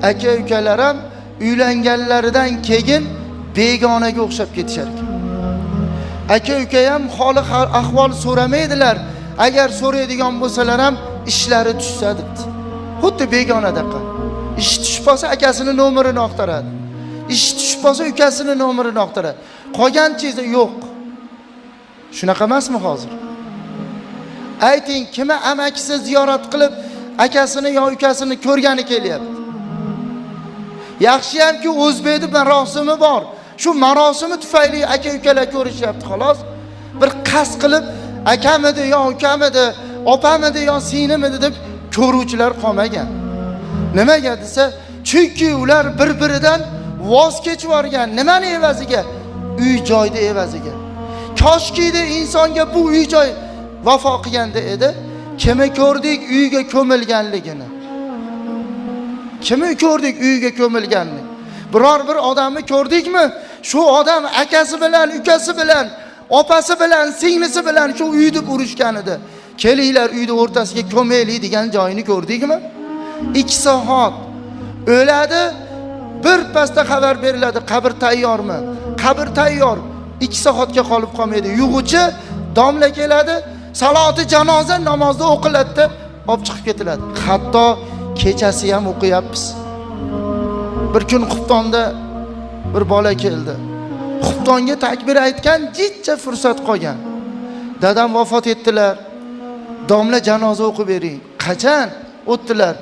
aka ukalar ham uylanganlaridan keyin begonaga o'xshab ketishar ekan. Aka uka ham holi ahvol so'ramaydilar. Agar so'raydigan bo'lsalar ham ishlari tushsa debdi. Xuddi begonadaqa. Ish tushib qolsa akasining nomerini oqtaradi. Ish tushib qolsa ukasining nomerini oqtaradi. Qolgan chizi yo'q. Shunaqa emasmi hozir? Ayting, kimi amakisi ziyorat qilib akasini yo ukasini ko'rgani kelyapti. Yaxshiyamki o'zbekda marosimi bor. Shu marosimi tufayli aka ukalar ko'rishyapti xolos. Bir qasd qilib akamidi yo ukamidi, opamidi yo singlimi deb ko'ruvchilar qolmagan. Nimaga desa, chunki ular bir-biridan voz kechib yorgan. Nimani evaziga? Uy joyda evaziga. Koshkida insonga bu uy joy vafo qilganda edi, kimi ko'rdik uyga ko'milganligini. Kimi ko'rdik uyga ko'milganini? Biror bir odamni ko'rdikmi? Shu odam akasi bilan, ukasi bilan, opasi bilan, singlisi bilan shu uyda urushgan edi. Kelinglar uyda o'rtasiga ko'maylik degan joyini ko'rdikmi? 2 soat o'ladi, bir pasda xabar beriladi, qabr tayyormi? Qabr tayyor. 2 soatga qolib qolmaydi. Yug'uchi domla keladi, saloti janoza namozda o'qiladi, olib chiqib ketiladi. Hatto kechasi ham o'qiyapmiz. Bir kun Qubtonda bir bola keldi. Qubtonga takbir aytgan jichcha fursat qolgan. Dadam vafot etdilar. Domla janoza o'qib bering. Qachon? O'tdilar.